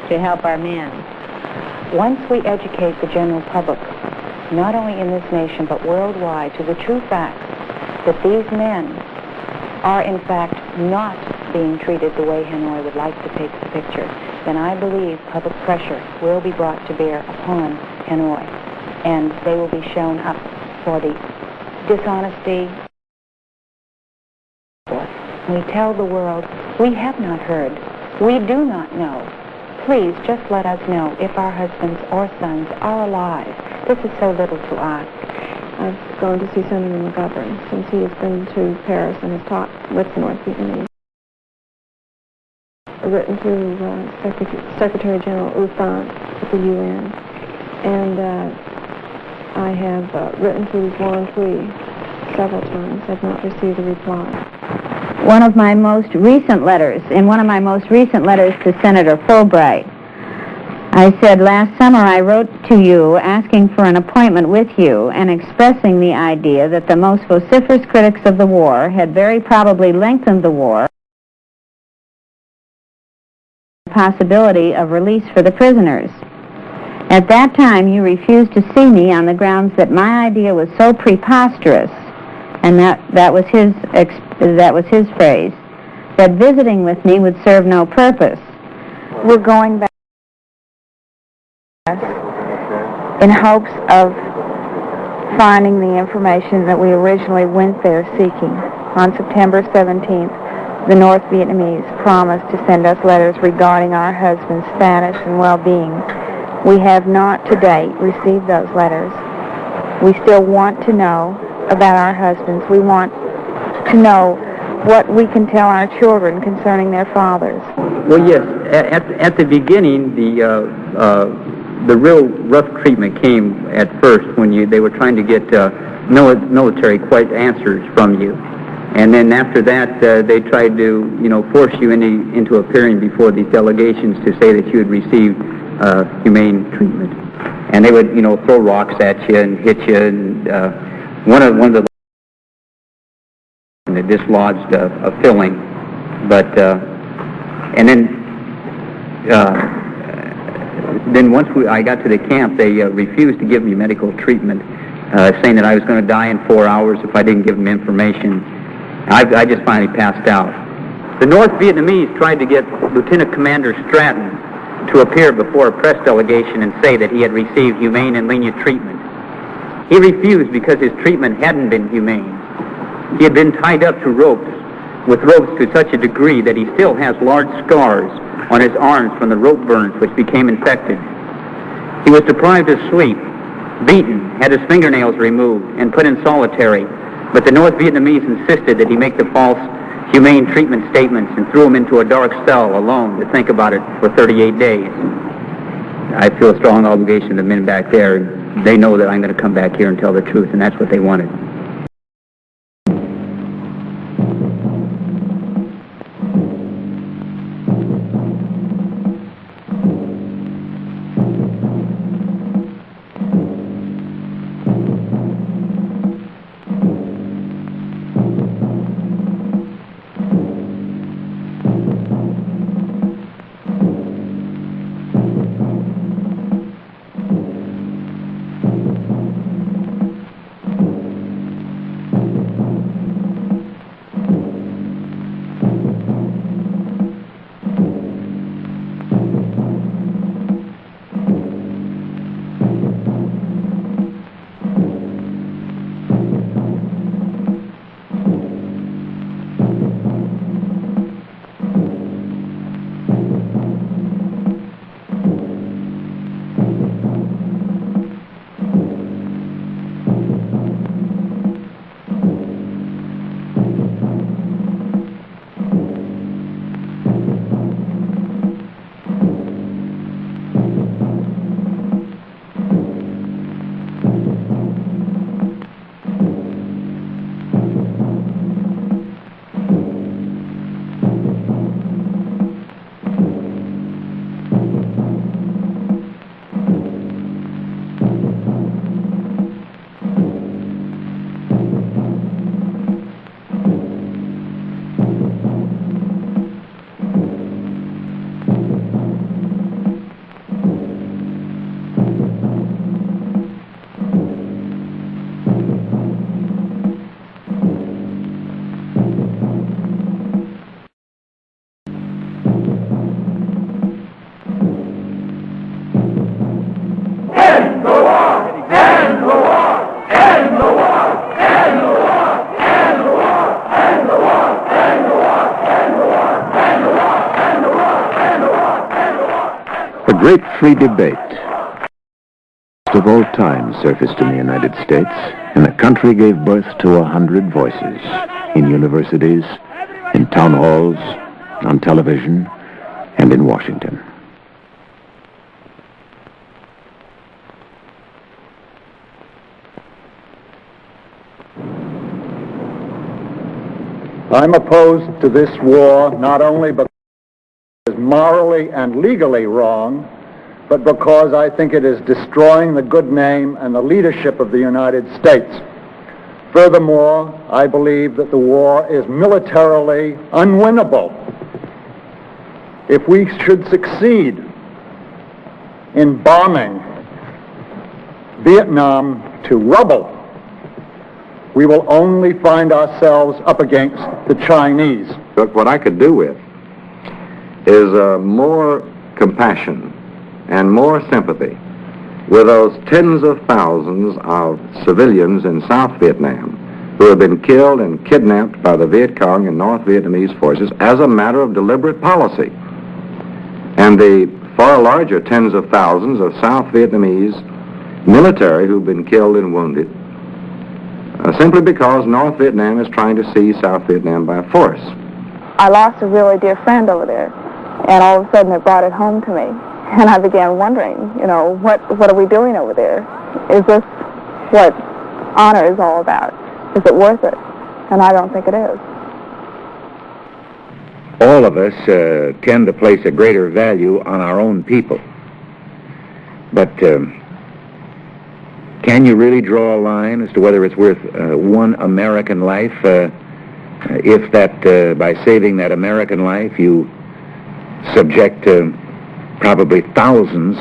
to help our men. Once we educate the general public, not only in this nation but worldwide, to the true fact that these men are in fact not being treated the way Hanoi would like to paint the picture, then I believe public pressure will be brought to bear upon Hanoi, and they will be shown up for the dishonesty. We tell the world, we have not heard, we do not know. Please just let us know if our husbands or sons are alive. This is so little to ask. I've gone to see Senator McGovern since he has been to Paris and has talked with the North Vietnamese. I've written to Secretary General U Thant at the UN, and I have written to Juan Thuy several times. I've not received a reply. In one of my most recent letters to Senator Fulbright, I said, last summer I wrote to you asking for an appointment with you and expressing the idea that the most vociferous critics of the war had very probably lengthened the war, possibility of release for the prisoners. At that time, you refused to see me on the grounds that my idea was so preposterous, and that was his phrase, that visiting with me would serve no purpose. We're going back in hopes of finding the information that we originally went there seeking. On September 17th, the North Vietnamese promised to send us letters regarding our husbands' status and well-being. We have not to date received those letters. We still want to know about our husbands. We want to know what we can tell our children concerning their fathers. Well, yes. At the beginning, the real rough treatment came at first when they were trying to get military answers from you, and then after that they tried to force you into appearing before these delegations to say that you had received humane treatment, and they would throw rocks at you and hit you, and one of the they dislodged a filling, but and then once I got to the camp, they refused to give me medical treatment, saying that I was going to die in 4 hours if I didn't give them information. I just finally passed out. The North Vietnamese tried to get Lieutenant Commander Stratton to appear before a press delegation and say that he had received humane and lenient treatment. He refused because his treatment hadn't been humane. He had been tied up to ropes, with ropes to such a degree that he still has large scars on his arms from the rope burns which became infected. He was deprived of sleep, beaten, had his fingernails removed, and put in solitary, but the North Vietnamese insisted that he make the false humane treatment statements and threw him into a dark cell alone to think about it for 38 days. I feel a strong obligation to the men back there. They know that I'm going to come back here and tell the truth, and that's what they wanted. great free debate of all time surfaced in the United States, and the country gave birth to 100 voices in universities, in town halls, on television, and in Washington. I'm opposed to this war not only because it is morally and legally wrong, but because I think it is destroying the good name and the leadership of the United States. Furthermore, I believe that the war is militarily unwinnable. If we should succeed in bombing Vietnam to rubble, we will only find ourselves up against the Chinese. Look, what I could do with is more compassion and more sympathy with those tens of thousands of civilians in South Vietnam who have been killed and kidnapped by the Viet Cong and North Vietnamese forces as a matter of deliberate policy. And the far larger tens of thousands of South Vietnamese military who've been killed and wounded simply because North Vietnam is trying to seize South Vietnam by force. I lost a really dear friend over there, and all of a sudden it brought it home to me. And I began wondering, what are we doing over there? Is this what honor is all about? Is it worth it? And I don't think it is. All of us tend to place a greater value on our own people. But can you really draw a line as to whether it's worth one American life if that, by saving that American life, you subject probably thousands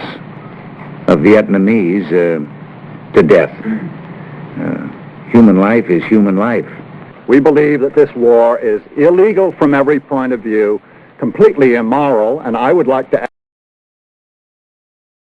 of Vietnamese to death? Human life is human life. We believe that this war is illegal from every point of view, completely immoral, and I would like to